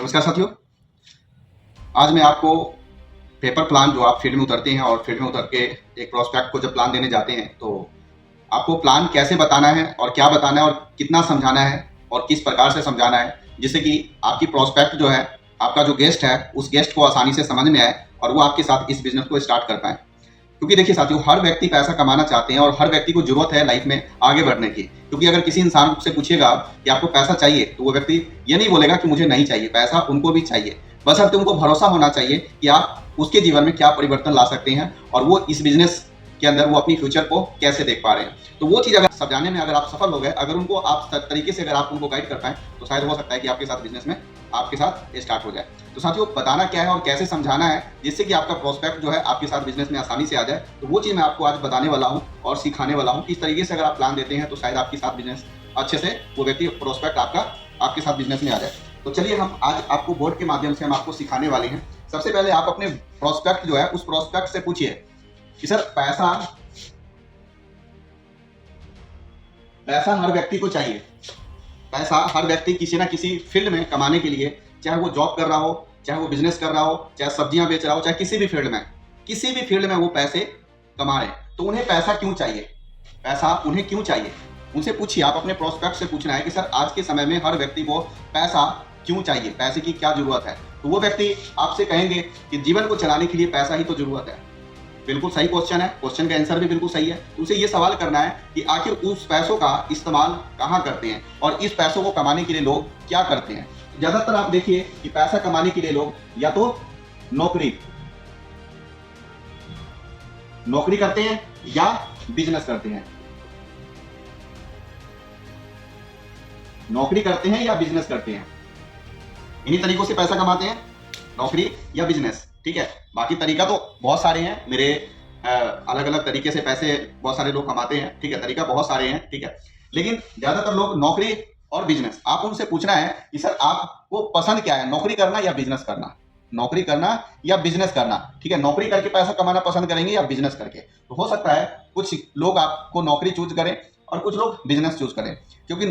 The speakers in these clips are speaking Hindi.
नमस्कार साथियों। आज मैं आपको पेपर प्लान जो आप फील्ड में उतरते हैं और फील्ड में उतर के एक प्रोस्पेक्ट को जब प्लान देने जाते हैं तो आपको प्लान कैसे बताना है और क्या बताना है और कितना समझाना है और किस प्रकार से समझाना है, जिससे कि आपकी प्रोस्पेक्ट जो है, आपका जो गेस्ट है, उस गेस्ट को आसानी से समझ में आए और वो आपके साथ इस बिजनेस को स्टार्ट कर पाए। क्योंकि देखिए साथियों, हर व्यक्ति पैसा कमाना चाहते हैं और हर व्यक्ति को जरूरत है लाइफ में आगे बढ़ने की। क्योंकि अगर किसी इंसान से पूछेगा कि आपको पैसा चाहिए, तो वो व्यक्ति ये नहीं बोलेगा कि मुझे नहीं चाहिए, पैसा उनको भी चाहिए। बशर्ते उनको भरोसा होना चाहिए कि आप उसके जीवन में क्या परिवर्तन ला सकते हैं और वो इस बिजनेस के अंदर वो अपनी फ्यूचर को कैसे देख पा रहे हैं। तो वो चीज़ अगर समझाने में अगर आप सफल हो गए, अगर उनको आप तरीके से अगर आप उनको गाइड कर पाए, तो शायद हो सकता है कि आपके साथ बिजनेस में आपके साथ स्टार्ट हो जाए। तो साथियों, बताना क्या है और कैसे समझाना है जिससे कि आपका प्रोस्पेक्ट जो है आपके साथ बिजनेस में आसानी से आ जाए, तो वो चीज़ मैं आपको आज बताने वाला हूँ और सिखाने वाला हूँ। इस तरीके से अगर आप प्लान देते हैं तो शायद आपके साथ बिजनेस अच्छे से वो व्यक्ति प्रोस्पेक्ट आपका आपके साथ बिजनेस में आ जाए। तो चलिए, हम आज आपको बोर्ड के माध्यम से हम आपको सिखाने वाले हैं। सबसे पहले आप अपने प्रोस्पेक्ट जो है उस प्रोस्पेक्ट से पूछिए कि सर पैसा हर व्यक्ति को चाहिए। पैसा हर व्यक्ति किसी ना किसी फील्ड में कमाने के लिए, चाहे वो जॉब कर रहा हो, चाहे वो बिजनेस कर रहा हो, चाहे सब्जियां बेच रहा हो, चाहे किसी भी फील्ड में वो पैसे कमा रहे हैं, तो उन्हें पैसा क्यों चाहिए, पैसा उन्हें क्यों चाहिए, उनसे पूछिए। आप अपने प्रोस्पेक्ट से पूछना है कि सर आज के समय में हर व्यक्ति को पैसा क्यों चाहिए, पैसे की क्या जरूरत है। तो वो व्यक्ति आपसे कहेंगे कि जीवन को चलाने के लिए पैसा ही तो जरूरत है। बिल्कुल सही क्वेश्चन है, क्वेश्चन का आंसर भी बिल्कुल सही है। उसे ये सवाल करना है कि आखिर उस पैसों का इस्तेमाल कहाँ करते हैं और इस पैसों को कमाने के लिए लोग क्या करते हैं। ज्यादातर आप देखिए कि पैसा कमाने के लिए लोग या तो नौकरी करते हैं या बिजनेस करते हैं। नौकरी करते हैं या बिजनेस करते हैं, इन्हीं तरीकों से पैसा कमाते हैं, नौकरी या बिजनेस। ठीक है, बाकी तरीका तो बहुत सारे हैं मेरे, अलग अलग तरीके से पैसे बहुत सारे लोग कमाते हैं। ठीक है, तरीका बहुत सारे हैं। ठीक है, लेकिन ज्यादातर लोग नौकरी और बिजनेस। आप उनसे पूछना है कि सर आपको पसंद क्या है, नौकरी करना या बिजनेस करना, नौकरी करना या बिजनेस करना। ठीक है, नौकरी करके पैसा कमाना पसंद करेंगे या बिजनेस करके। तो हो सकता है कुछ लोग आपको नौकरी चूज करें और कुछ लोग बिजनेस चूज करें, क्योंकि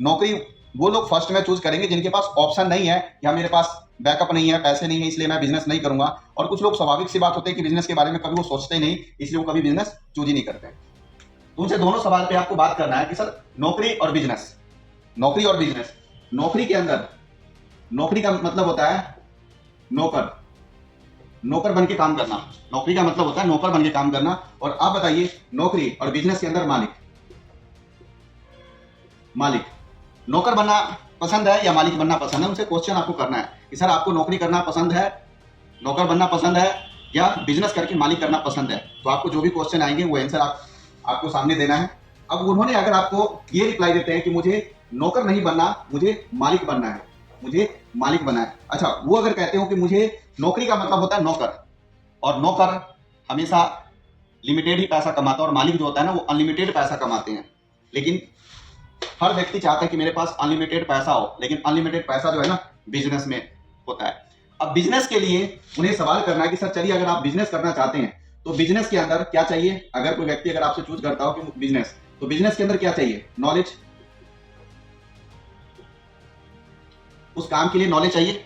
नौकरी वो लोग फर्स्ट में चूज करेंगे जिनके पास ऑप्शन नहीं है या मेरे पास बैकअप नहीं है, पैसे नहीं है, इसलिए मैं बिजनेस नहीं करूंगा। और कुछ लोग स्वाभाविक सी बात होती है कि बिजनेस के बारे में कभी वो सोचते ही नहीं, इसलिए वो कभी बिजनेस चूज ही नहीं करते। तो उनसे दोनों सवाल पे आपको बात करना है कि सर नौकरी और बिजनेस, नौकरी और बिजनेस। नौकरी के अंदर, नौकरी का मतलब होता है नौकर, नौकर बन के काम करना। नौकरी का मतलब होता है नौकर बन के काम करना। और आप बताइए, नौकरी और बिजनेस के अंदर मालिक नौकर बनना पसंद है या मालिक बनना पसंद है। उनसे क्वेश्चन आपको करना है कि सर आपको नौकरी करना पसंद है, नौकर बनना पसंद है या बिजनेस करके मालिक करना पसंद है। तो आपको जो भी क्वेश्चन आएंगे वो आंसर आपको सामने देना है। अब उन्होंने अगर आपको ये रिप्लाई देते हैं कि मुझे नौकर नहीं बनना, मुझे मालिक बनना है, मुझे मालिक बनना है। अच्छा, वो अगर कहते हो कि मुझे नौकरी का मतलब होता है नौकर, और नौकर हमेशा लिमिटेड ही पैसा कमाता है और मालिक जो होता है ना वो अनलिमिटेड पैसा कमाते हैं। लेकिन हर व्यक्ति चाहता है कि मेरे पास अनलिमिटेड पैसा हो, लेकिन अनलिमिटेड पैसा जो है ना बिजनेस में होता है। अब बिजनेस के लिए उन्हें सवाल करना है कि सर चलिए, अगर आप बिजनेस करना चाहते हैं तो बिजनेस के अंदर क्या चाहिए। अगर कोई व्यक्ति अगर आपसे चूज करता हो कि बिजनेस, तो बिजनेस के अंदर क्या चाहिए, नॉलेज। उस काम के लिए नॉलेज चाहिए।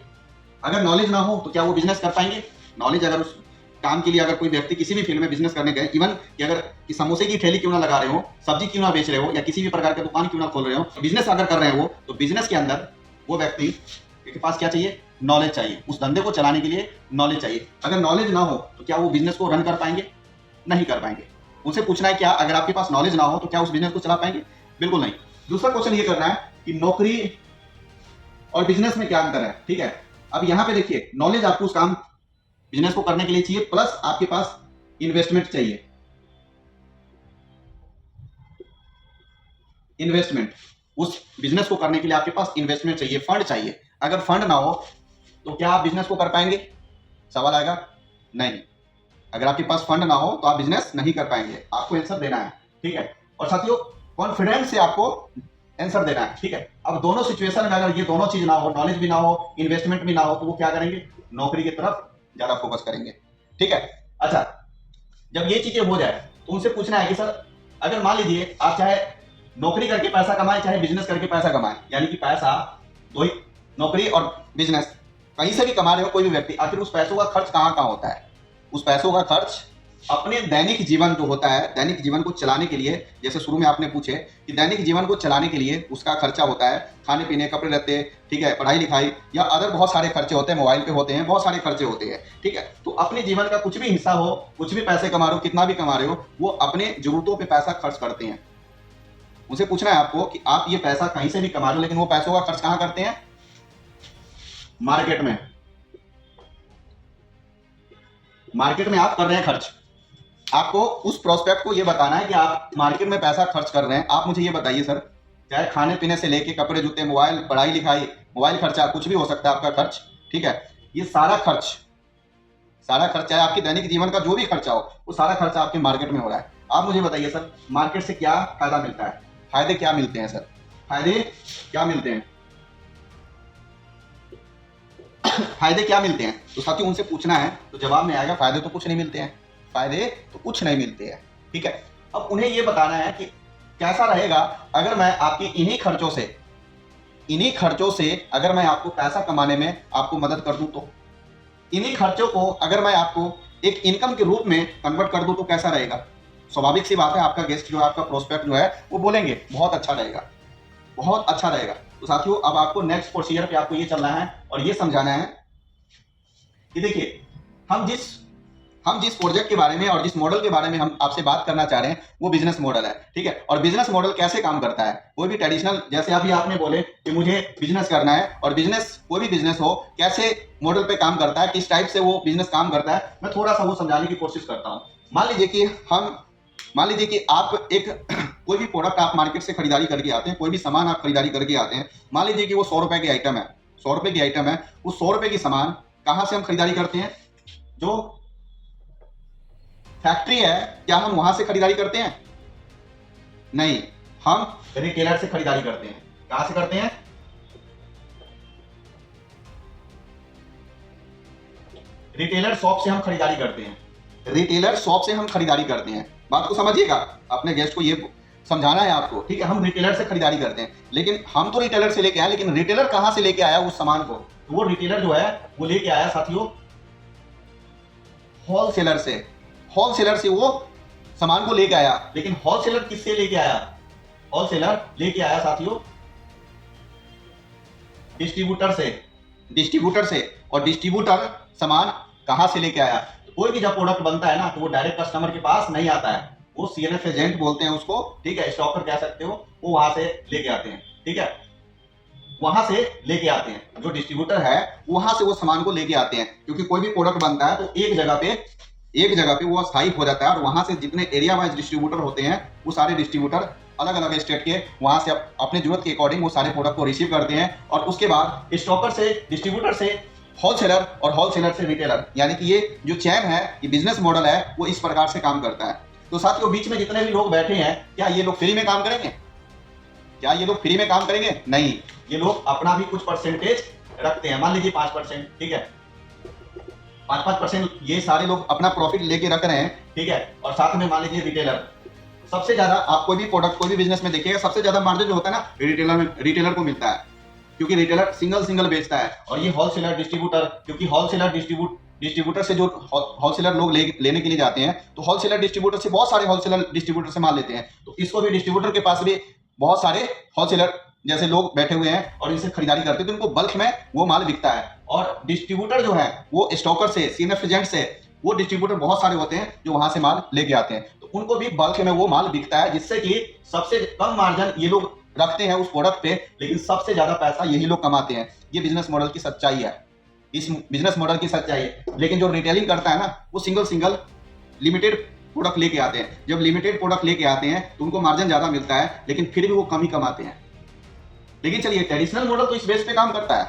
अगर नॉलेज ना हो तो क्या वो बिजनेस कर पाएंगे। नॉलेज अगर उस काम के लिए, अगर कोई व्यक्ति किसी भी फील्ड में बिजनेस करने गए, इवन कि अगर कि समोसे की ठेली क्यों ना लगा रहे हो, सब्जी क्यों ना बेच रहे हो, या किसी भी प्रकार की दुकान क्यों ना खोल रहे हो, बिजनेस अगर कर रहे हो, तो बिजनेस के अंदर वो व्यक्ति के पास क्या चाहिए, नॉलेज चाहिए। उस धंधे को चलाने के लिए नॉलेज चाहिए। अगर नॉलेज ना हो तो क्या वो बिजनेस को रन कर पाएंगे, नहीं कर पाएंगे। उनसे पूछना है क्या अगर आपके पास नॉलेज ना हो तो क्या उस बिजनेस को चला पाएंगे, बिल्कुल नहीं। दूसरा क्वेश्चन ये करना है कि नौकरी और बिजनेस में क्या अंतर है। ठीक है, अब यहां पे देखिए, नॉलेज आपको उस काम बिजनेस को करने के लिए चाहिए, प्लस आपके पास इन्वेस्टमेंट चाहिए। इन्वेस्टमेंट, उस बिजनेस को करने के लिए आपके पास इन्वेस्टमेंट चाहिए, फंड चाहिए। अगर फंड ना हो तो क्या आप बिजनेस को कर पाएंगे, सवाल आएगा, नहीं। अगर आपके पास फंड ना हो तो आप बिजनेस नहीं कर पाएंगे। आपको आंसर देना है। ठीक है, और साथियों कॉन्फिडेंस से आपको आंसर देना है। ठीक है, अब दोनों सिचुएशन में अगर ये दोनों चीज ना हो, नॉलेज भी ना हो, इन्वेस्टमेंट भी ना हो, तो वो क्या करेंगे, नौकरी की तरफ ज्यादा फोकस करेंगे। ठीक है, अच्छा, जब ये चीजें हो जाए तो उनसे पूछना है कि सर अगर मान लीजिए आप चाहे नौकरी करके पैसा कमाएं चाहे बिजनेस करके पैसा कमाएं, यानी कि पैसा दो ही नौकरी और बिजनेस कहीं से भी कमा रहे हो कोई भी व्यक्ति, आखिर उस पैसों का खर्च कहाँ कहाँ होता है? उस पैसों का खर्च अपने दैनिक जीवन जो होता है, दैनिक जीवन को चलाने के लिए, जैसे शुरू में आपने पूछे कि दैनिक जीवन को चलाने के लिए उसका खर्चा होता है, खाने पीने, कपड़े लत्ते, ठीक है, पढ़ाई लिखाई या अदर बहुत सारे खर्चे होते हैं, मोबाइल पे होते हैं, बहुत सारे खर्चे होते हैं, ठीक है। तो अपने जीवन का कुछ भी हिस्सा हो, कुछ भी पैसे कमा रहे हो, कितना भी कमा रहे हो, वो अपने जरूरतों पे पैसा खर्च करते हैं। उनसे पूछना है आपको कि आप ये पैसा कहीं से भी कमा रहे हो, लेकिन वो पैसों का खर्च कहाँ करते हैं? मार्केट में। मार्केट में आप कर रहे हैं खर्च। आपको उस प्रोस्पेक्ट को ये बताना है कि आप मार्केट में पैसा खर्च कर रहे हैं। आप मुझे ये बताइए सर, चाहे खाने पीने से लेके कपड़े जूते, मोबाइल, पढ़ाई लिखाई, मोबाइल खर्चा, कुछ भी हो सकता है आपका खर्च, ठीक है, ये सारा खर्च चाहे आपके दैनिक जीवन का जो भी खर्चा हो, वो सारा खर्चा आपके मार्केट में हो रहा है। आप मुझे बताइए सर, मार्केट से क्या फायदा मिलता है? फायदे क्या मिलते हैं सर? फायदे क्या मिलते हैं? फायदे क्या मिलते हैं? तो साथियों उनसे पूछना है तो जवाब में आएगा फायदे तो कुछ नहीं मिलते हैं, फायदे तो कुछ नहीं मिलते हैं, ठीक है। अब उन्हें यह बताना है कि कैसा रहेगा अगर मैं आपकी इन्हीं खर्चों से अगर मैं आपको पैसा कमाने में आपको मदद कर दूं, तो इन्हीं खर्चों को अगर मैं आपको एक इनकम के रूप में कन्वर्ट कर दूं तो कैसा रहेगा? स्वाभाविक सी बात है, आपका गेस्ट जो है, आपका प्रोस्पेक्ट जो है, वो बोलेंगे बहुत अच्छा रहेगा, बहुत अच्छा रहेगा। तो साथियों अब आपको नेक्स्ट प्रोसीजर पे आपको ये चलना है और ये समझाना है कि देखिए हम जिस प्रोजेक्ट के बारे में और जिस मॉडल के बारे में हम आपसे बात करना चाह रहे हैं वो बिजनेस मॉडल है, ठीक है। और बिजनेस मॉडल कैसे काम करता है? कोई भी ट्रेडिशनल, जैसे अभी आपने बोले कि मुझे बिजनेस करना है, और बिजनेस कोई भी बिजनेस हो कैसे मॉडल पे काम करता है, किस टाइप से वो बिजनेस काम करता है, मैं थोड़ा सा वो समझाने की कोशिश करता हूँ। मान लीजिए कि आप एक कोई भी प्रोडक्ट आप मार्केट से खरीदारी करके आते हैं, कोई भी सामान आप खरीदारी करके आते हैं, मान लीजिए कि वो 100 रुपए की आइटम है, 100 रुपए की आइटम है। उस 100 रुपए की सामान कहां से हम खरीदारी करते हैं? जो फैक्ट्री है, क्या हम वहां से खरीदारी करते हैं? नहीं, हम रिटेलर से खरीदारी करते हैं। कहां से करते हैं? रिटेलर शॉप से हम खरीदारी करते हैं। रिटेलर शॉप से हम खरीदारी करते हैं। बात को समझिएगा, अपने गेस्ट को ये समझाना है आपको, ठीक है। हम रिटेलर से खरीदारी करते हैं, लेकिन हम तो रिटेलर से लेके आए, लेकिन रिटेलर कहां से लेके आया उस सामान को? तो वो रिटेलर जो है वो लेके आया साथियों होलसेलर से। होलसेलर से वो सामान को लेके आया, लेकिन होलसेलर किससे लेके आया? होलसेलर लेके आया साथियों डिस्ट्रीब्यूटर से। और डिस्ट्रीब्यूटर सामान कहां से लेके आया? कोई भी जब प्रोडक्ट बनता है ना, तो वो डायरेक्ट कस्टमर के पास नहीं आता है, वो सीएनएफ एजेंट बोलते हैं उसको, ठीक है, स्टॉकर कह सकते हो, वो वहां से लेके आते हैं, ठीक है, वहां से लेके आते हैं। जो डिस्ट्रीब्यूटर है वहां से वो सामान को लेके आते हैं, क्योंकि कोई भी प्रोडक्ट बनता है तो एक जगह पे वो स्थायी हो जाता है, और वहां से जितने एरिया वाइज डिस्ट्रीब्यूटर होते हैं, वो सारे डिस्ट्रीब्यूटर अलग अलग स्टेट के वहां से अपने जरूरत के अकॉर्डिंग वो सारे प्रोडक्ट को रिसीव करते हैं, और उसके बाद स्टॉकर से, डिस्ट्रीब्यूटर से होलसेलर, और होलसेलर से रिटेलर, यानी कि ये जो चैन है, ये बिजनेस मॉडल है, वो इस प्रकार से काम करता है। तो साथियों बीच में जितने भी लोग बैठे हैं, क्या ये लोग फ्री में काम करेंगे? क्या ये लोग फ्री में काम करेंगे? नहीं, ये लोग अपना भी कुछ परसेंटेज रखते हैं। मान लीजिए 5%, ठीक है, 5% ये सारे लोग अपना प्रॉफिट लेके रख रहे हैं, ठीक है। और साथ में मान लीजिए रिटेलर, सबसे ज्यादा आप कोई भी प्रोडक्ट, कोई भी बिजनेस में देखिएगा, सबसे ज्यादा मार्जिन जो होता है ना, रिटेलर को मिलता है, क्योंकि रिटेलर सिंगल बेचता है। और ये होलसेलर, डिस्ट्रीब्यूटर, क्योंकि होलसेलर डिस्ट्रीब्यूटर से जो होलसेलर लोग लेने के लिए जाते हैं, तो होलसेलर डिस्ट्रीब्यूटर से बहुत सारे होलसेलर डिस्ट्रीब्यूटर से माल लेते हैं, तो इसको भी डिस्ट्रीब्यूटर के पास भी बहुत सारे होलसेलर जैसे लोग बैठे हुए हैं और इनसे खरीदारी करते हैं, तो उनको बल्क में वो माल बिकता है। और डिस्ट्रीब्यूटर जो है वो स्टॉकर से, सीएनएफ एजेंट से, वो डिस्ट्रीब्यूटर बहुत सारे होते हैं जो वहां से माल लेके आते हैं, तो उनको भी बल्क में वो माल बिकता है, जिससे कि सबसे कम मार्जिन ये लोग रखते हैं उस प्रोडक्ट पे, लेकिन सबसे ज्यादा पैसा यही लोग कमाते हैं। ये बिजनेस मॉडल की सच्चाई है, इस बिजनेस मॉडल की सच्चाई है। लेकिन जो रिटेलिंग करता है ना, वो सिंगल लिमिटेड प्रोडक्ट लेके आते हैं। जब लिमिटेड प्रोडक्ट लेके आते हैं तो उनको मार्जिन ज्यादा मिलता है, लेकिन फिर भी वो कम ही कमाते हैं। लेकिन चलिए, ट्रेडिशनल मॉडल तो इस बेस पे काम करता है,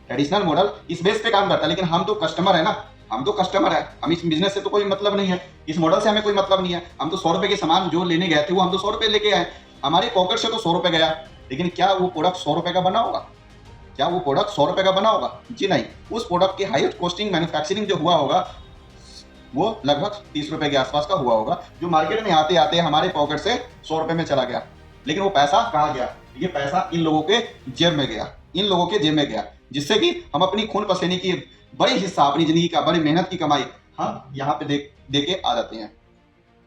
ट्रेडिशनल मॉडल इस बेस पे काम करता है, लेकिन हम तो कस्टमर है ना, हम तो कस्टमर है, हम इस बिजनेस से तो कोई मतलब नहीं है, इस मॉडल से हमें कोई मतलब नहीं है। हम तो 100 रुपए के सामान जो लेने गए थे, वो हम तो 100 रुपए लेके आए, हमारी पॉकेट से तो 100 रुपए गया, लेकिन क्या वो प्रोडक्ट 100 रुपए का बना होगा? क्या वो प्रोडक्ट 100 रुपए का बना होगा? जी नहीं। उस प्रोडक्ट की हाईएस्ट कॉस्टिंग मैन्युफैक्चरिंग जो हुआ होगा, वो लगभग 30 रुपए के आसपास का हुआ होगा, जो मार्केट में आते आते हमारे पॉकेट से 100 रुपए में चला गया। लेकिन वो पैसा कहाँ गया? ये पैसा इन लोगों के जेब में गया, इन लोगों के जेब में गया। जिससे कि हम अपनी खून पसीने की बड़ी हिस्सा, अपनी जिंदगी का बड़ी मेहनत की कमाई हम यहाँ पे दे के आ जाते हैं,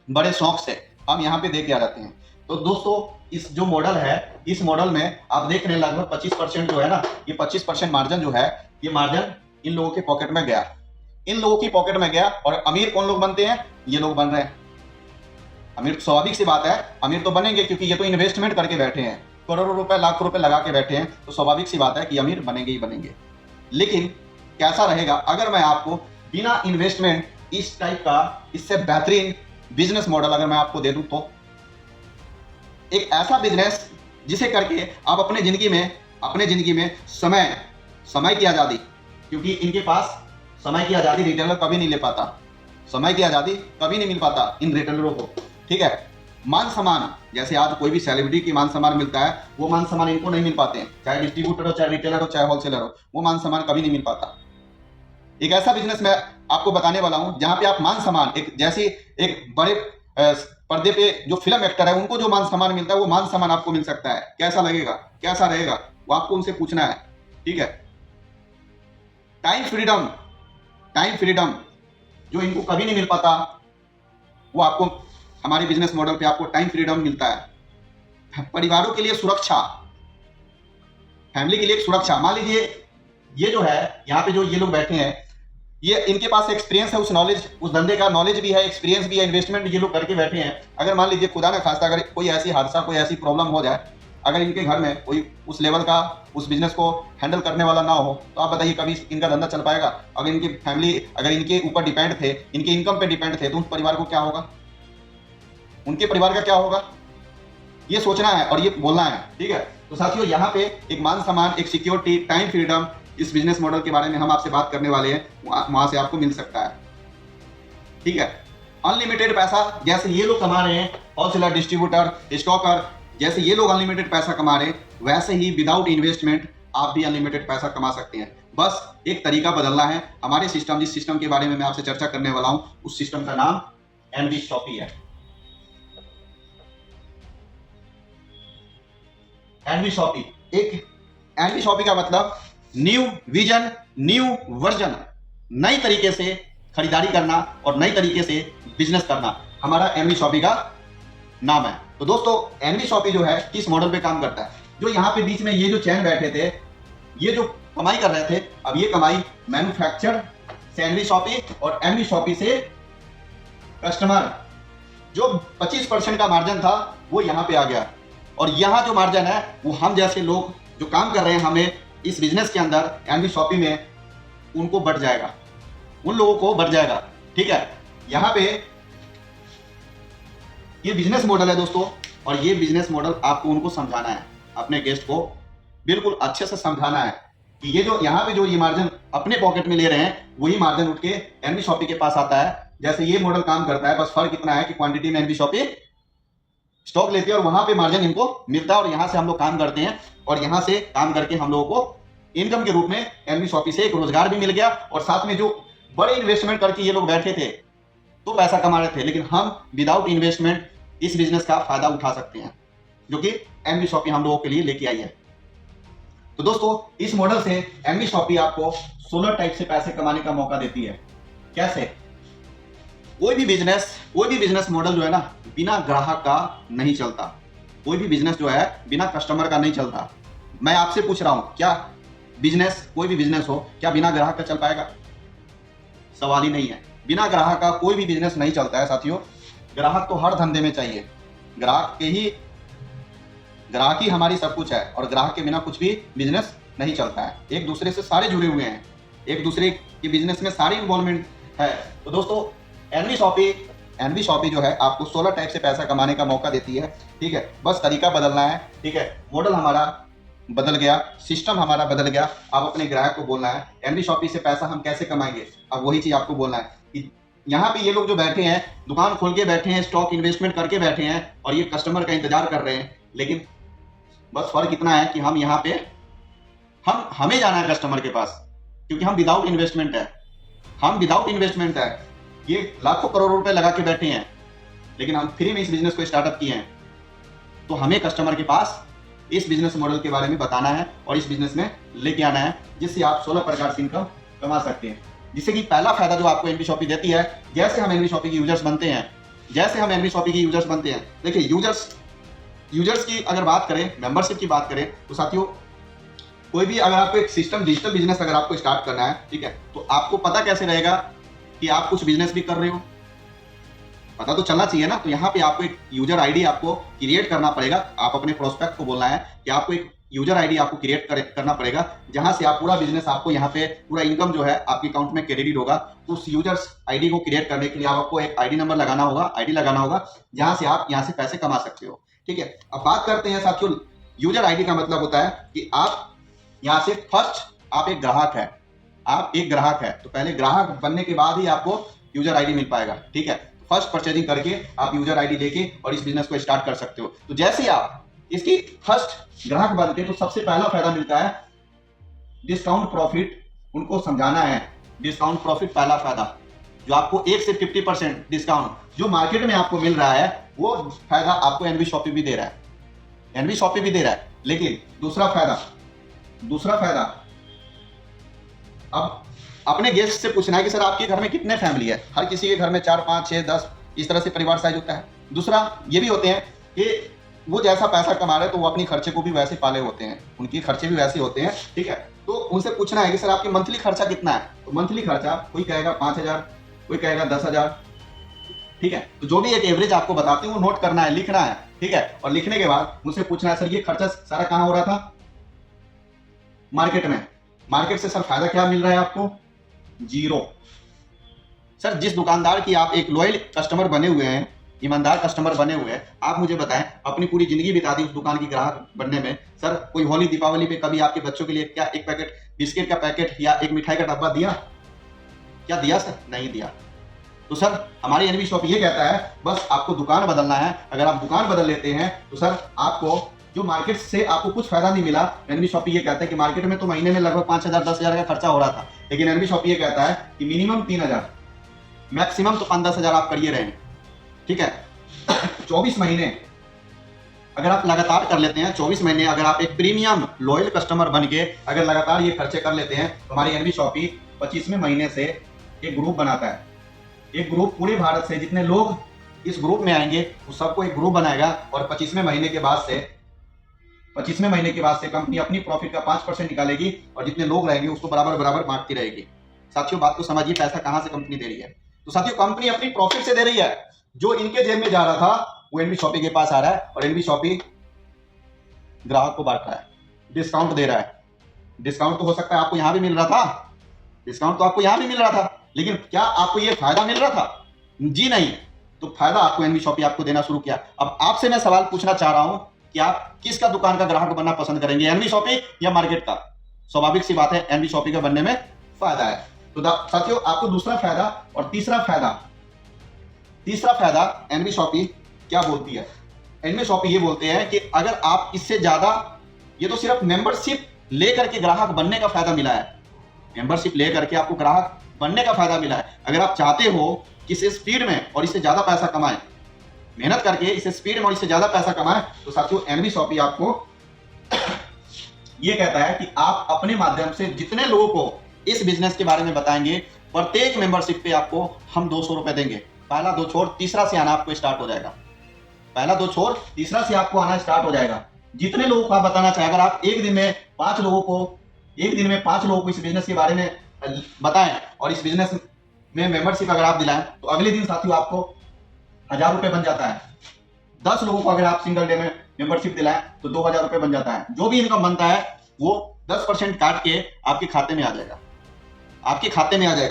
बड़े शौक से हम यहाँ पे दे के आ जाते हैं। तो दोस्तों इस जो मॉडल है, इस मॉडल में आप देख रहे हैं लगभग 25% जो है ना, ये 25% मार्जिन जो है, ये मार्जिन इन लोगों के पॉकेट में गया, इन लोगों की पॉकेट में गया। और अमीर कौन लोग बनते हैं? ये लोग बन रहे हैं अमीर। स्वाभाविक सी बात है, अमीर तो बनेंगे, क्योंकि ये तो इन्वेस्टमेंट करके बैठे हैं, करोड़ों रुपए लाखों रुपए लगा के बैठे हैं, तो स्वाभाविक सी बात है कि अमीर बनेंगे ही बनेंगे। लेकिन कैसा रहेगा अगर मैं आपको बिना इन्वेस्टमेंट इस टाइप का, इससे बेहतरीन बिजनेस मॉडल अगर मैं आपको दे दूं, तो एक ऐसा बिजनेस जिसे करके आप अपने जिंदगी में समय की आजादी, क्योंकि इनके पास समय की आजादी रिटेलर कभी नहीं ले पाता, समय की आजादी कभी नहीं मिल पाता इन रिटेलरों को, ठीक है। मान सम्मान, जैसे आज कोई भी सेलिब्रिटी की मान सम्मान मिलता है, वो मान सम्मान इनको नहीं मिल पाते हैं, चाहे डिस्ट्रीब्यूटर हो, चाहे रिटेलर हो, चाहे होलसेलर हो, वो मान सम्मान कभी नहीं मिल पाता। एक ऐसा बिजनेस मैं आपको बताने वाला हूं जहां पे आप मान सम्मान, एक जैसी एक बड़े पर्दे पे जो फिल्म एक्टर है उनको जो मान सम्मान मिलता है, वो मान सम्मान आपको मिल सकता है। कैसा लगेगा, कैसा रहेगा, वो आपको उनसे पूछना है, ठीक है। टाइम फ्रीडम जो इनको कभी नहीं मिल पाता, वो आपको हमारे बिजनेस मॉडल पे आपको टाइम फ्रीडम मिलता है। परिवारों के लिए सुरक्षा, फैमिली के लिए एक सुरक्षा। मान लीजिए ये जो है यहाँ पे जो ये लोग बैठे हैं, ये इनके पास एक्सपीरियंस है, उस नॉलेज, उस धंधे का नॉलेज भी है, एक्सपीरियंस भी है, इन्वेस्टमेंट ये लोग करके बैठे हैं। अगर मान लीजिए खुदा ना खास्ता अगर कोई ऐसी हादसा, कोई ऐसी प्रॉब्लम हो जाए, अगर इनके घर में कोई उस लेवल का, उस बिजनेस को हैंडल करने वाला ना हो, तो आप बताइए कभी इनका धंधा चल पाएगा? अगर इनकी फैमिली अगर इनके ऊपर डिपेंड थे, इनके इनकम पे डिपेंड थे, तो उन परिवार को क्या होगा, उनके परिवार का क्या होगा, ये सोचना है और ये बोलना है, ठीक है। तो साथियों यहाँ पे एक मान सम्मान, एक सिक्योरिटी, टाइम फ्रीडम, इस बिजनेस मॉडल के बारे में हम आपसे बात करने वाले हैं, वहां से आपको मिल सकता है, ठीक है। अनलिमिटेड पैसा जैसे ये लोग कमा रहे हैं, होलसेलर, डिस्ट्रीब्यूटर, स्टॉकर, जैसे ये लोग अनलिमिटेड पैसा कमा रहे हैं, वैसे ही विदाउट इन्वेस्टमेंट आप भी अनलिमिटेड पैसा कमा सकते हैं। बस एक तरीका बदलना है। हमारे सिस्टम, जिस सिस्टम के बारे में मैं आपसे चर्चा करने वाला हूं, उस सिस्टम का नाम एनवी शॉपी है। एनवी शॉपी, एक एनवी शॉपी का मतलब न्यू विजन, न्यू वर्जन, नई तरीके से खरीदारी करना और नई तरीके से बिजनेस करना, हमारा एनवी शॉपी का नाम है। तो दोस्तों एनवी शॉपी जो है किस मॉडल पे काम करता है? जो यहाँ पे बीच में ये जो चैन बैठे थे, ये जो कमाई कर रहे थे, अब ये कमाई मैन्युफैक्चर से एनवी शॉपी और एनवी शॉपी से कस्टमर, जो 25% का मार्जिन था वो यहाँ पे आ गया। और यहाँ जो मार्जिन है वो हम जैसे लोग जो काम कर रहे हैं, हमें इस बिजनेस के अंदर एनवी शॉपी में, उनको बढ़ जाएगा, उन लोगों को बढ़ जाएगा, ठीक है। यहाँ पे ये बिजनेस मॉडल है दोस्तों, और ये बिजनेस मॉडल आपको उनको समझाना है, अपने गेस्ट को बिल्कुल अच्छे से समझाना है कि ये जो यहाँ पे जो ये मार्जिन अपने पॉकेट में ले रहे हैं, वही मार्जिन उठ के एनवी शॉपी के पास आता है। जैसे ये मॉडल काम करता है, बस फर्क इतना है कि क्वांटिटी में एनवी शॉपी स्टॉक लेती है और वहां पे मार्जिन इनको मिलता है, और यहां से हम लोग काम करते हैं, और यहां से काम करके हम लोगों को इनकम के रूप में एनवी शॉपी से एक रोजगार भी मिल गया, और साथ में जो बड़े इन्वेस्टमेंट करके ये लोग बैठे थे तो पैसा कमा रहे थे, लेकिन हम विदाउट इन्वेस्टमेंट इस बिजनेस का फायदा उठा सकते हैं, जो कि एनवी शॉपी हम लोगों के लिए लेके आई है। तो दोस्तों इस मॉडल से एनवी शॉपी आपको 16 टाइप से पैसे कमाने का मौका देती है। कैसे? कोई भी बिजनेस मॉडल जो है ना, बिना ग्राहक का नहीं चलता। कोई भी बिजनेस जो है बिना कस्टमर का नहीं चलता। मैं आपसे पूछ रहा हूं, क्या बिजनेस, कोई भी बिजनेस हो, क्या बिना ग्राहक का चल पाएगा? सवाल ही नहीं है। बिना ग्राहक का कोई भी बिजनेस नहीं चलता है साथियों। ग्राहक तो हर धंधे में चाहिए, ग्राहक ही हमारी सब कुछ है, और ग्राहक के बिना कुछ भी बिजनेस नहीं चलता है। एक दूसरे से सारे जुड़े हुए हैं, एक दूसरे के बिजनेस में सारी इन्वॉल्वमेंट है। तो दोस्तों एनवी शॉपी जो है आपको 16 टाइप से पैसा कमाने का मौका देती है, ठीक है। बस तरीका बदलना है, ठीक है। मॉडल हमारा बदल गया, सिस्टम हमारा बदल गया। अब अपने ग्राहक को बोलना है एनवी शॉपी से पैसा हम कैसे कमाएंगे, अब वही चीज आपको बोलना है कि यहाँ पे ये लोग जो बैठे हैं, दुकान खोल के बैठे हैं, स्टॉक इन्वेस्टमेंट करके बैठे हैं, और ये कस्टमर का इंतजार कर रहे हैं। लेकिन बस फर्क इतना है कि हम यहाँ पे हमें जाना है कस्टमर के पास, क्योंकि हम विदाउट इन्वेस्टमेंट है। ये लाखों करोड़ों रुपए लगा के बैठे हैं, लेकिन हम फ्री में इस बिजनेस को स्टार्टअप किए हैं, तो हमें कस्टमर के पास इस बिजनेस मॉडल के बारे में बताना है और इस बिजनेस में लेके आना है, जिससे आप 16 प्रकार से इनकम कमा सकते हैं। जिससे कि पहला फायदा जो आपको एनवी शॉपी देती है, जैसे हम एनवी शॉपी के यूजर्स बनते हैं, देखिए यूजर्स की अगर बात करें, मेंबरशिप की बात करें, तो साथियों कोई भी अगर आपको एक सिस्टम डिजिटल बिजनेस अगर आपको स्टार्ट करना है, ठीक है, तो आपको पता कैसे रहेगा कि आप कुछ बिजनेस भी कर रहे हो? पता तो चलना चाहिए ना। तो यहाँ पे आपको एक यूजर आईडी आपको क्रिएट करना पड़ेगा। आप अपने प्रोस्पेक्ट को बोलना है कि आपको एक यूजर आईडी आपको क्रिएट करना पड़ेगा, जहां से आप पूरा बिजनेस, आपको यहाँ पे पूरा इनकम जो है आपके अकाउंट में क्रेडिट होगा। उस यूजर्स आईडी को क्रिएट करने के लिए आपको एक आईडी नंबर लगाना होगा, जहां से आप यहाँ से पैसे कमा सकते हो। ठीक है, अब बात करते हैं साथियों, यूजर आईडी का मतलब होता है कि आप यहाँ से फर्स्ट आप एक ग्राहक है, तो पहले ग्राहक बनने के बाद ही आपको यूजर आईडी मिल पाएगा। ठीक है, फर्स्ट परचेजिंग करके आप यूजर आईडी लेके और इस बिजनेस को स्टार्ट कर सकते हो। तो जैसे ही आप इसकी फर्स्ट ग्राहक बनते, तो सबसे पहला फायदा मिलता है डिस्काउंट प्रॉफिट। उनको समझाना है डिस्काउंट प्रॉफिट, पहला फायदा जो आपको 1 से 50% डिस्काउंट जो मार्केट में आपको मिल रहा है, वो फायदा आपको एनवी शॉपी भी दे रहा है। लेकिन दूसरा फायदा अब अपने गेस्ट से पूछना है कि सर आपके घर में कितने फैमिली है। हर किसी के घर में 4, 5, 6, 10 इस तरह से परिवार साइज होता है। दूसरा ये भी होते हैं कि वो जैसा पैसा कमा रहे हैं तो वो अपनी खर्चे को भी वैसे पाले होते हैं, उनके खर्चे भी वैसे होते हैं। ठीक है, तो उनसे पूछना है कि सर आपकी मंथली खर्चा कितना है। तो मंथली खर्चा कोई कहेगा 5,000, कोई कहेगा 10,000। ठीक है, तो जो भी एक एवरेज आपको बताते हैं वो नोट करना है, लिखना है। ठीक है, और लिखने के बाद मुझसे पूछना है सर ये खर्चा सारा कहाँ हो रहा था? मार्केट में। मार्केट से सर फायदा क्या मिल रहा है आपको? 0। सर जिस दुकानदार की आप एक लॉयल कस्टमर बने हुए हैं, ईमानदार कस्टमर बने हुए हैं, आप मुझे बताएं अपनी पूरी जिंदगी बिता दी उस दुकान की ग्राहक बनने में, सर कोई होली दीपावली पे कभी आपके बच्चों के लिए क्या एक पैकेट बिस्किट का पैकेट या एक मिठाई का डब्बा दिया? क्या दिया सर? नहीं दिया। तो सर हमारी एनवी शॉप ये कहता है बस आपको दुकान बदलना है। अगर आप दुकान बदल लेते हैं तो सर आपको जो मार्केट से आपको कुछ फायदा नहीं मिला, एनवी शॉप ये कहता है कि मार्केट में तो महीने में लगभग 5,000 10,000 का खर्चा हो रहा था, लेकिन एनवी शॉप ये कहता है कि मिनिमम 3,000, मैक्सिमम तो 5-10,000 आप करिए रहे। ठीक है, 24 महीने अगर आप लगातार कर लेते हैं, 24 महीने अगर आप एक प्रीमियम लॉयल कस्टमर बन के अगर लगातार ये खर्चे कर लेते हैं, तो हमारी एनवी शॉपी 25वें महीने से एक ग्रुप बनाता है। एक ग्रुप पूरे भारत से जितने लोग इस ग्रुप में आएंगे वो सबको एक ग्रुप बनाएगा और 25वें महीने के बाद से कंपनी अपनी प्रॉफिट का 5% निकालेगी और जितने लोग रहेंगे उसको बराबर बांटती रहेगी। साथियों बात को समझिए, पैसा कहां से कंपनी दे रही है? तो साथियों कंपनी अपनी प्रॉफिट से दे रही है। जो इनके जेब में जा रहा था वो एनवी शॉपी के पास आ रहा है और एनवी शॉपी ग्राहक को बांट रहा है, डिस्काउंट दे रहा है। डिस्काउंट तो हो सकता है आपको यहां भी मिल रहा था, लेकिन क्या आपको ये फायदा मिल रहा था? जी नहीं। तो फायदा आपको एनवी शॉपी आपको देना शुरू किया। अब आपसे मैं सवाल पूछना चाह रहा हूं कि आप किसका दुकान का ग्राहक बनना पसंद करेंगे, एनवी शॉपी या मार्केट का? स्वाभाविक सी बात है एनवी शॉपी का बनने में फायदा है। तो साथियों आपको दूसरा फायदा और तीसरा फायदा एनवी शॉपी क्या बोलती है? एनवी शॉपी ये बोलते हैं कि अगर आप इससे ज्यादा, ये तो सिर्फ मेंबरशिप लेकर के ग्राहक बनने का फायदा मिला है, मेंबरशिप लेकर के आपको ग्राहक बनने का फायदा मिला है। अगर आप चाहते हो कि इसे स्पीड में और इससे ज्यादा पैसा कमाएं, मेहनत करके इसे स्पीड में और इससे ज्यादा पैसा कमाएं, तो साथियों एनवी शॉपी आपको ये कहता है कि आप अपने माध्यम से जितने लोगों को इस बिजनेस के बारे में बताएंगे, प्रत्येक मेंबरशिप पे आपको हम 200 रुपए देंगे। पहला दो छोड़ तीसरा से आना आपको स्टार्ट हो जाएगा। जितने लोगों को आप बताना चाहें, अगर आप एक दिन में 5 लोगों को इस बिजनेस के बारे में बताएं और इस बिजनेस में मेंबरशिप अगर आप दिलाएं, तो अगले दिन साथियों आपको 1,000 रुपए बन जाता है। 10 लोगों को अगर आप सिंगल डे में मेंबरशिप दिलाएं तो 2,000 रुपए बन जाता है। जो भी इनकम बनता है वो 10% काट के आपके खाते में आ जाएगा।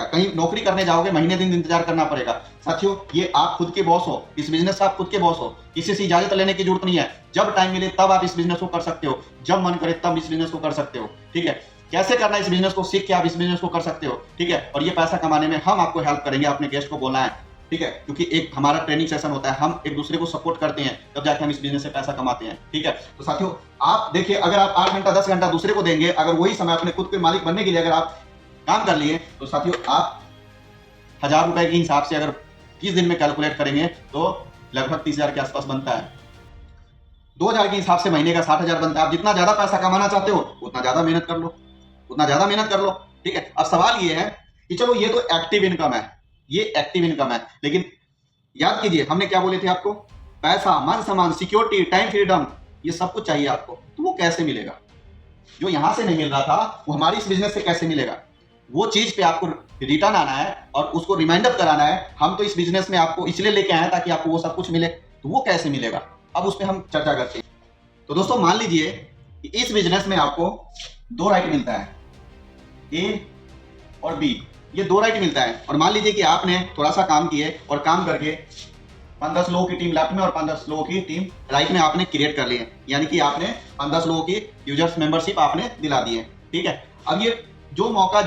कहीं नौकरी करने जाओगे, महीने दिन इंतजार करना पड़ेगा। साथियों ये आप खुद के बॉस हो, इस बिजनेस का आप खुद के बॉस हो, किसी से इजाजत लेने की जरूरत नहीं है। जब टाइम मिले तब आप इस बिजनेस को कर सकते हो, जब मन करे तब इस बिजनेस को कर सकते हो। ठीक है, कैसे करना इस बिजनेस को सीख के आप इस बिजनेस को कर सकते हो। ठीक है, और ये पैसा कमाने में हम आपको हेल्प करेंगे। अपने गेस्ट को बोलना है, ठीक है, क्योंकि एक हमारा ट्रेनिंग सेशन होता है, हम एक दूसरे को सपोर्ट करते हैं, तब जाके हम इस बिजनेस से पैसा कमाते हैं। ठीक है, तो साथियों आप देखिए, अगर आप 8 घंटा 10 घंटा दूसरे को देंगे, अगर वही समय अपने खुद के मालिक बनने के लिए अगर आप काम कर लिए, तो साथियों आप 1,000 रुपए के हिसाब से अगर 30 दिन में कैलकुलेट करेंगे तो लगभग 30,000 के आसपास बनता है। 2000 के हिसाब से महीने का 60,000 बनता है। आप जितना ज्यादा पैसा कमाना चाहते हो उतना ज्यादा मेहनत कर लो, उतना ज्यादा मेहनत कर लो। ठीक है, अब सवाल ये है कि चलो ये तो एक्टिव इनकम है, ये एक्टिव इनकम है, लेकिन याद कीजिए हमने क्या बोले थे आपको, पैसा, मान सम्मान, सिक्योरिटी, टाइम फ्रीडम, ये सब कुछ चाहिए आपको। तो वो कैसे मिलेगा? जो यहां से नहीं मिल रहा था वो हमारी इस बिजनेस से कैसे मिलेगा? वो चीज पे आपको रिटर्न आना है और उसको रिमाइंडर कराना है। हम तो इस बिजनेस में आपको इसलिए लेके आए ताकि आपको वो सब कुछ मिले, तो वो कैसे मिलेगा? अब उस पर हम चर्चा करते हैं। तो दोस्तों मान लीजिए कि इस बिजनेस में आपको 2 राइट मिलता है, ए और बी, ये 2 राइट मिलता है। और मान लीजिए कि आपने थोड़ा सा काम किए और काम करके 5-10 लोगों की टीम लेफ्ट में और 5-10 लोगों की टीम राइट में आपने क्रिएट कर ली है, यानी कि आपने 5-10 लोगों की यूजर्स मेंबरशिप आपने दिला दी है। ठीक है, अब ये जो मौका,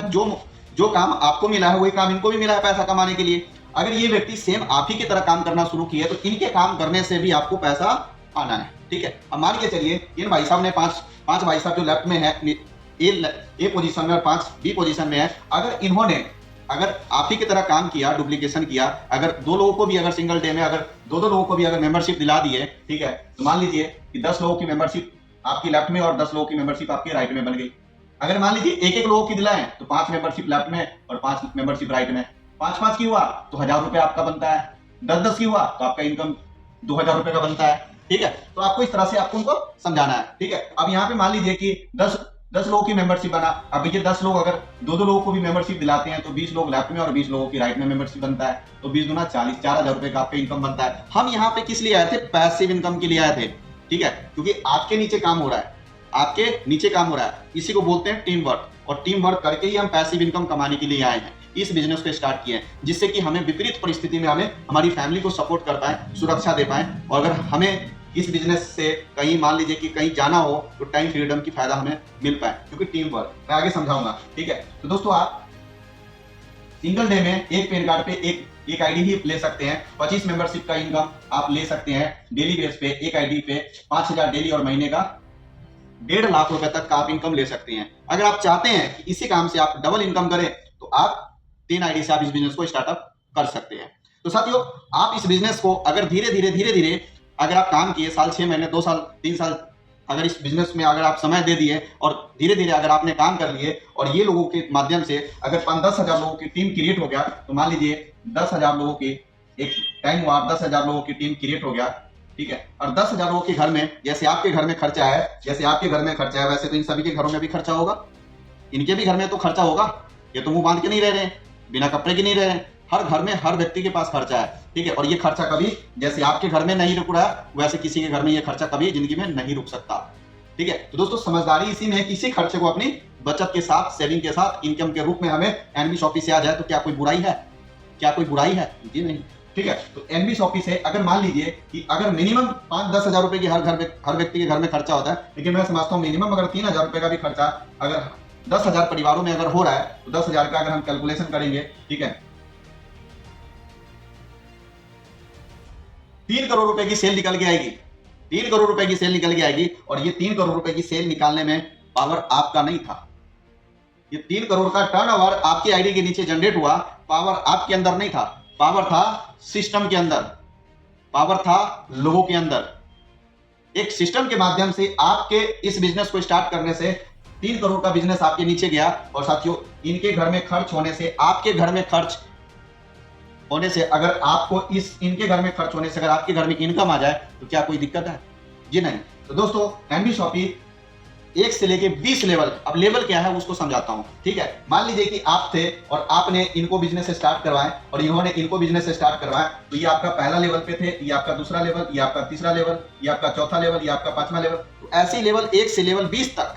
जो काम आपको मिला है वही काम इनको भी मिला है पैसा कमाने के लिए। अगर ये व्यक्ति सेम आप ही की तरह काम करना शुरू किए तो इनके काम करने से भी आपको पैसा आना है। ठीक है, अब मान के चलिए इन भाई साहब ने पांच भाई साहब जो लेफ्ट में है ए पोजीशन में और 5 बी पोजीशन में है, अगर आप ही की तरह काम किया, डुप्लीकेशन किया, अगर 2 लोगों को भी अगर सिंगल डे में अगर 2-2 लोगों को भी अगर मेंबरशिप दिला दिए, ठीक है, तो मान लीजिए कि 10 लोगों की मेंबरशिप आपकी लेफ्ट में और 10 लोगों की मेंबरशिप आपकी राइट में बन गई। अगर मान लीजिए एक लोगों की दिलाएं तो 5 मेंबरशिप लेफ्ट में और 5 मेंबरशिप राइट में, 5-5 की हुआ तो 1000 रुपए आपका बनता है, 10-10 की हुआ तो आपका इनकम 2000 रुपए का बनता है। ठीक है, तो आपको इस तरह से आपको उनको समझाना है। ठीक है, अब यहाँ पे मान लीजिए कि 10 लोगों की मेंबरशिप बना। अब ये 10 लोग अगर 2-2 लोगों को भी मेंबरशिप दिलाते हैं तो 20 लोग लेफ्ट में और 20 लोगों की राइट में मेंबरशिप बनता है, तो 20 गुना 40, 4000 रुपए का आपका इनकम बनता है। हम यहाँ पे किस लिए आए थे? पैसिव इनकम के लिए आए थे। ठीक है, क्योंकि आपके नीचे काम हो रहा है, आपके नीचे काम हो रहा है, इसी को बोलते हैं टीम वर्क, और टीम वर्क करके ही हम पैसिव इनकम कमाने के लिए आए हैं, इस बिजनेस को स्टार्ट किए हैं, जिससे कि हमें विपरीत परिस्थिति में हमें हमारी फैमिली को सपोर्ट कर पाए, सुरक्षा दे पाए, और अगर हमें इस बिजनेस से कहीं मान लीजिए कि कहीं जाना हो तो टाइम फ्रीडम की फायदा हमें मिल पाए, क्योंकि टीम वर्क मैं आगे समझाऊंगा। ठीक है, तो दोस्तों आप सिंगल डे में एक पैन कार्ड पे एक आईडी ही ले सकते हैं। 25 मेंबरशिप का इनकम आप ले सकते हैं डेली बेस पे, एक आईडी पे 5000 डेली और महीने का 1.5 लाख रुपए तक का आप इनकम ले सकते हैं। अगर आप चाहते हैं कि इसी काम से आप डबल इनकम करें तो आप 3 आईडी से आप इस बिजनेस को स्टार्टअप कर सकते हैं। तो साथियों, आप इस बिजनेस को अगर धीरे धीरे अगर आप काम किए, साल 6 महीने, 2 साल, 3 साल, अगर इस बिजनेस में अगर आप समय दे दिए और धीरे धीरे अगर आपने काम कर लिए और ये लोगों के माध्यम से अगर 5-10 हजार लोगों की टीम क्रिएट हो गया, तो मान लीजिए 10,000 लोगों की एक टाइम हुआ, 10,000 लोगों की टीम क्रिएट हो गया। ठीक है, और 10,000 लोगों के घर में, जैसे आपके घर में खर्चा है, वैसे तो इन सभी के घरों में भी खर्चा होगा, इनके भी घर में तो खर्चा होगा। ये तो मुंह बांध के नहीं रह रहे हैं, बिना कपड़े के नहीं रह रहे हैं, हर घर में हर व्यक्ति के पास खर्चा है। ठीक है, और ये खर्चा कभी, जैसे आपके घर में नहीं रुक रहा है, वैसे किसी के घर में ये खर्चा कभी जिंदगी में नहीं रुक सकता। ठीक है, तो दोस्तों समझदारी इसी में है कि इसी खर्चे को अपनी बचत के साथ, सेविंग के साथ, इनकम के रूप में हमें एनबी शॉपी से आ जाए तो क्या कोई बुराई है? क्या कोई बुराई है? जी नहीं। ठीक है, तो एनबी शॉपी से अगर मान लीजिए कि अगर मिनिमम 5-10 हजार रुपए की हर व्यक्ति के घर में खर्चा होता है, लेकिन मैं समझता हूँ मिनिमम अगर 3,000 रुपए का भी खर्चा अगर 10,000 परिवारों में अगर हो रहा है तो 10,000 का अगर हम कैलकुलेशन करेंगे, ठीक है, 3 करोड़ रुपए की सेल निकल के आएगी, 3 करोड़ रुपए की सेल निकल के आएगी। और ये 3 करोड़ रुपए की सेल निकालने में पावर आपका नहीं था, ये 3 करोड़ का टर्नओवर आपकी आईडी के नीचे जनरेट हुआ, पावर आपके अंदर नहीं था, पावर था सिस्टम के अंदर, पावर था लोगों के अंदर। एक सिस्टम के माध्यम से आपके इस बिजनेस को स्टार्ट करने से 3 करोड़ का बिजनेस आपके नीचे गया। और साथियों, इनके घर में खर्च होने से, आपके घर में खर्च होने से, अगर आपको इनके घर में खर्च होने से अगर आपके घर में इनकम आ जाए तो क्या कोई दिक्कत है? जी नहीं। तो दोस्तों, एनबी शॉपी 1 से लेके 20 लेवल, अब लेवल क्या है उसको समझाता हूं। ठीक है, मान लीजिए कि आप थे और आपने इनको बिजनेस स्टार्ट करवाए और इन्होंने इनको बिजनेस स्टार्ट करवाए, तो ये आपका पहला लेवल पे थे, ये आपका दूसरा लेवल, ये आपका तीसरा लेवल, ये आपका चौथा लेवल, ये आपका 5वां लेवल। तो ऐसे ही लेवल 1 से लेवल 20 तक,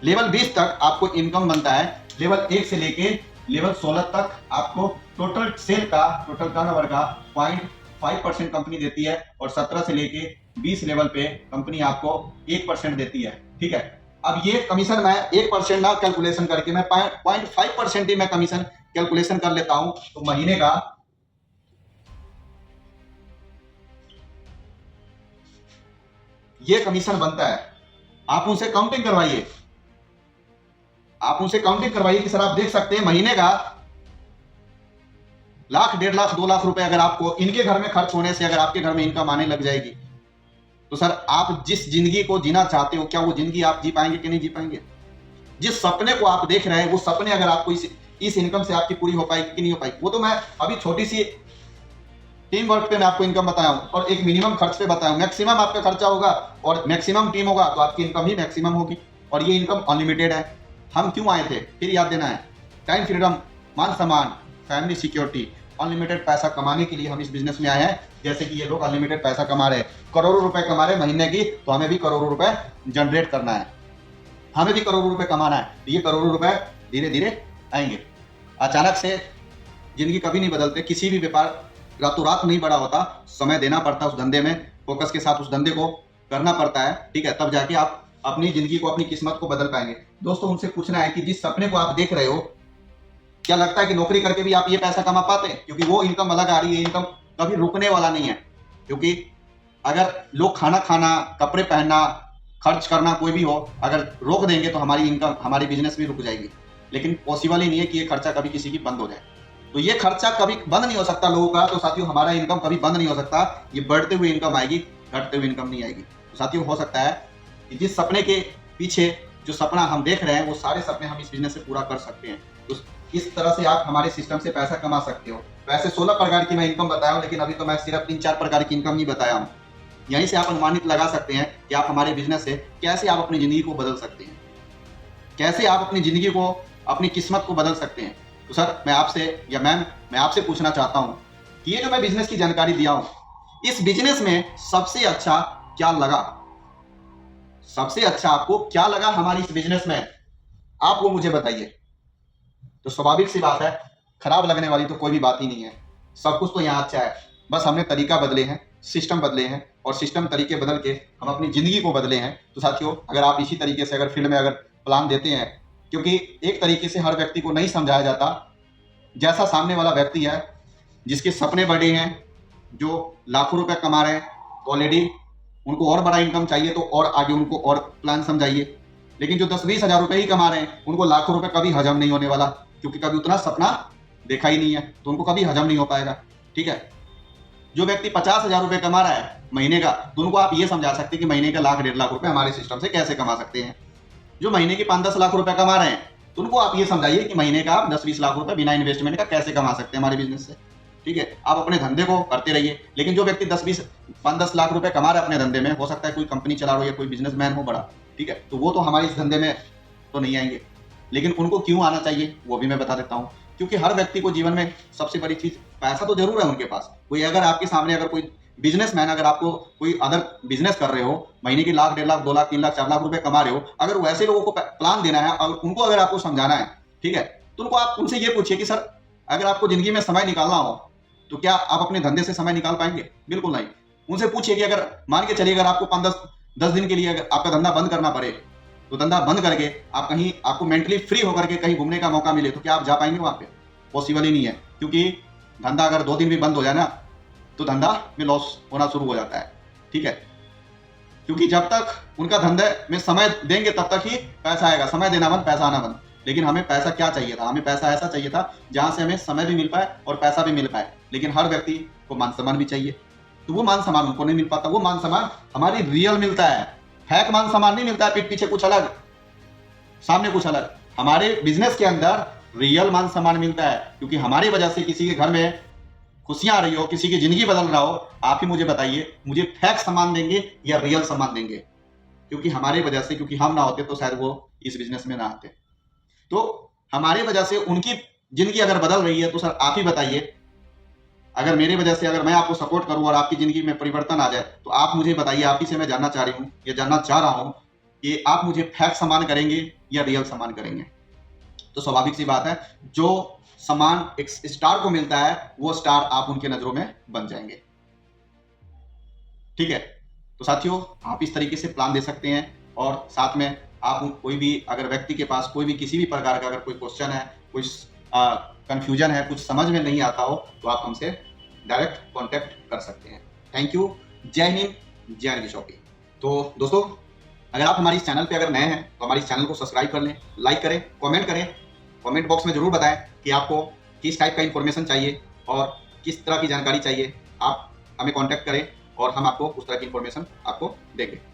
लेवल 20 तक आपको इनकम बनता है। लेवल 1 से लेके लेवल 16 तक आपको टोटल सेल का, टोटल टर्नओवर का 0.5% कंपनी देती है, और 17 से लेके 20 लेवल पे कंपनी आपको 1% देती है। ठीक है, अब ये कमीशन मैं 1% ना कैलकुलेशन करके मैं 0.5% ही मैं कमीशन कैलकुलेशन कर लेता हूं, तो महीने का ये कमीशन बनता है। आप उनसे काउंटिंग करवाइए, आप उनसे काउंटिंग करवाइए कि सर आप देख सकते हैं महीने का 1 लाख, 1.5 लाख, 2 लाख रुपए अगर आपको इनके घर में खर्च होने से अगर आपके घर में इनकम आने लग जाएगी, तो सर आप जिस जिंदगी को जीना चाहते हो, क्या वो जिंदगी आप जी पाएंगे कि नहीं जी पाएंगे? जिस सपने को आप देख रहे हैं, वो सपने अगर आपको इस इनकम से आपकी पूरी हो पाएगी कि नहीं हो पाएगी? वो तो मैं अभी छोटी सी टीम वर्क पे मैं आपको इनकम बताया हूं और एक मिनिमम खर्च पे बताया हूं। मैक्सिमम आपका खर्चा होगा और मैक्सिमम टीम होगा तो आपकी इनकम ही मैक्सिमम होगी, और ये इनकम अनलिमिटेड है। हम क्यों आए थे फिर याद देना है, टाइम फ्रीडम, मान सम्मान, फैमिली सिक्योरिटी, अनलिमिटेड पैसा कमाने के लिए हम इस बिजनेस में आए हैं। जैसे कि ये लोग अनलिमिटेड पैसा कमा रहे हैं, करोड़ों रुपए कमा रहे हैं महीने की, तो हमें भी करोड़ों रुपए जनरेट करना है, हमें भी करोड़ों रुपए कमाना है। ये करोड़ों रुपए धीरे धीरे आएंगे। अचानक से जिंदगी कभी नहीं बदलते, किसी भी व्यापार रातों रात नहीं बड़ा होता, समय देना पड़ता है उस धंधे में, फोकस के साथ उस धंधे को करना पड़ता है, ठीक है, तब जाके आप अपनी जिंदगी को, अपनी किस्मत को बदल पाएंगे। दोस्तों उनसे पूछना है कि जिस सपने को आप देख रहे हो, क्या लगता है कि नौकरी करके भी आप ये पैसा कमा पाते हैं? क्योंकि वो इनकम अलग आ रही है, इनकम कभी रुकने वाला नहीं है। क्योंकि अगर लोग खाना खाना, कपड़े पहनना, खर्च करना कोई भी हो, अगर रोक देंगे तो हमारी इनकम, हमारी बिजनेस भी रुक जाएगी। लेकिन पॉसिबल ही नहीं है कि ये खर्चा कभी किसी की बंद हो जाए। तो ये खर्चा कभी बंद नहीं हो सकता लोगों का, तो साथियों हमारा इनकम कभी बंद नहीं हो सकता। ये बढ़ते हुए इनकम आएगी, घटते हुए इनकम नहीं आएगी। तो साथियों हो सकता है कि जिस सपने के पीछे जो सपना हम देख रहे हैं, वो सारे सपने हम इस बिजनेस से पूरा कर सकते हैं। तो इस तरह से आप हमारे सिस्टम से पैसा कमा सकते हो। वैसे 16 प्रकार की मैं इनकम बताया हूँ, लेकिन अभी तो मैं सिर्फ 3-4 प्रकार की इनकम ही बताया हूँ। यहीं से आप अनुमानित लगा सकते हैं कि आप हमारे बिजनेस से कैसे आप अपनी जिंदगी को बदल सकते हैं, कैसे आप अपनी जिंदगी को, अपनी किस्मत को बदल सकते हैं। तो सर मैं आपसे या मैम, मैं आपसे पूछना चाहता हूं कि ये जो मैं बिजनेस की जानकारी दिया हूं, इस बिजनेस में सबसे अच्छा क्या लगा? सबसे अच्छा आपको क्या लगा हमारी इस बिजनेस में? आप वो मुझे बताइए। तो स्वाभाविक सी बात है, खराब लगने वाली तो कोई भी बात ही नहीं है। सब कुछ तो यहाँ अच्छा है, बस हमने तरीका बदले हैं, सिस्टम बदले हैं, और सिस्टम तरीके बदल के हम अपनी जिंदगी को बदले हैं। तो साथियों अगर आप इसी तरीके से अगर फील्ड में अगर प्लान देते हैं, क्योंकि एक तरीके से हर व्यक्ति को नहीं समझाया जाता, जैसा सामने वाला व्यक्ति है जिसके सपने बड़े हैं, जो लाखों रुपए कमा रहे हैं, ऑलरेडी उनको और बड़ा इनकम चाहिए, तो और आगे उनको और प्लान समझाइए। लेकिन जो 10-20 हजार रुपए ही कमा रहे हैं, उनको लाखों रुपए कभी हजम नहीं होने वाला, क्योंकि कभी उतना सपना देखा ही नहीं है, तो उनको कभी हजम नहीं हो पाएगा, ठीक है। जो व्यक्ति 50,000 रुपए कमा रहा है महीने का, तो उनको आप ये समझा सकते हैं कि महीने का 1,00,000-1.5 लाख रुपए हमारे सिस्टम से कैसे कमा सकते हैं। जो महीने के 5-10 लाख रुपए कमा रहे हैं, तो उनको आप ये समझाइए कि महीने का आप 10-20 लाख रुपए बिना इन्वेस्टमेंट का कैसे कमा सकते हैं हमारे बिजनेस से, ठीक है। आप अपने धंधे को करते रहिए। लेकिन जो व्यक्ति 5-10 लाख रुपए कमा रहा है अपने धंधे में, हो सकता है कोई कंपनी चला रहा हो या कोई बिजनेसमैन हो बड़ा, ठीक है, तो वो तो हमारे इस धंधे में तो नहीं आएंगे। लेकिन उनको क्यों आना चाहिए वो भी मैं बता देता हूँ। क्योंकि हर व्यक्ति को जीवन में सबसे बड़ी चीज पैसा तो जरूर है उनके पास। कोई अगर आपके सामने अगर कोई बिजनेसमैन, अगर आपको कोई अदर बिजनेस कर रहे हो, महीने की 1,00,000, 1.5 लाख, 2 लाख, 3 लाख, 4 लाख रुपए कमा रहे हो, अगर वैसे लोगों को प्लान देना है और उनको अगर आपको समझाना है, ठीक है, तो उनको आप उनसे ये पूछिए कि सर अगर आपको जिंदगी में समय निकालना हो तो क्या आप अपने धंधे से समय निकाल पाएंगे? बिल्कुल नहीं। उनसे पूछिए कि अगर मान के चलिए अगर आपको 5-10 दिन के लिए अगर आपका धंधा बंद करना पड़े, तो धंधा बंद करके आप कहीं, आपको मेंटली फ्री होकर के कहीं घूमने का मौका मिले, तो क्या आप जा पाएंगे वहां पे? पॉसिबल ही नहीं है। क्योंकि धंधा अगर 2 दिन भी बंद हो जाए ना, तो धंधा में लॉस होना शुरू हो जाता है, ठीक है। क्योंकि जब तक उनका धंधे में समय देंगे तब तक ही पैसा आएगा। समय देना बंद, पैसा आना बंद। लेकिन हमें पैसा क्या चाहिए था? हमें पैसा ऐसा चाहिए था जहां से हमें समय भी मिल पाए और पैसा भी मिल पाए। लेकिन हर व्यक्ति को मान सम्मान भी चाहिए, तो वो मान सम्मान उनको नहीं मिल पाता। वो मान सम्मान हमारी रियल मिलता है, फेक मान सम्मान नहीं मिलता है, पीठ पीछे कुछ अलग, सामने कुछ अलग। हमारे बिजनेस के अंदर रियल मान सम्मान मिलता है, क्योंकि हमारी वजह से किसी के घर में खुशियां आ रही हो, किसी की जिंदगी बदल रहा हो। आप ही मुझे बताइए, मुझे फेक सम्मान देंगे या रियल सम्मान देंगे? क्योंकि हमारे वजह से, क्योंकि हम ना होते तो शायद वो इस बिजनेस में ना आते। तो हमारे वजह से उनकी जिंदगी अगर बदल रही है, तो सर आप ही बताइए, अगर मेरी वजह से अगर मैं आपको सपोर्ट करूं और आपकी जिंदगी में परिवर्तन आ जाए, तो आप मुझे बताइए, आप ही से मैं जानना चाह रही हूं या जानना चाह रहा हूं कि आप मुझे फेक सम्मान करेंगे या रियल सम्मान करेंगे? तो स्वाभाविक सी बात है, जो सम्मान एक स्टार को मिलता है, वो स्टार आप उनके नजरों में बन जाएंगे, ठीक है। तो साथियों आप इस तरीके से प्लान दे सकते हैं। और साथ में आप कोई भी अगर व्यक्ति के पास कोई भी किसी भी प्रकार का अगर कोई क्वेश्चन है, कोई कंफ्यूजन है, कुछ समझ में नहीं आता हो, तो आप हमसे डायरेक्ट कांटेक्ट कर सकते हैं। Thank you. जय हिंद, जय निशोपी। तो दोस्तों अगर आप हमारे इस चैनल पे अगर नए हैं, तो हमारे इस चैनल को सब्सक्राइब कर लें, लाइक करें, कमेंट करें। कमेंट बॉक्स में जरूर बताएं कि आपको किस टाइप का इंफॉर्मेशन चाहिए और किस तरह की जानकारी चाहिए। आप हमें कांटेक्ट करें और हम आपको उस तरह की इन्फॉर्मेशन आपको देंगे।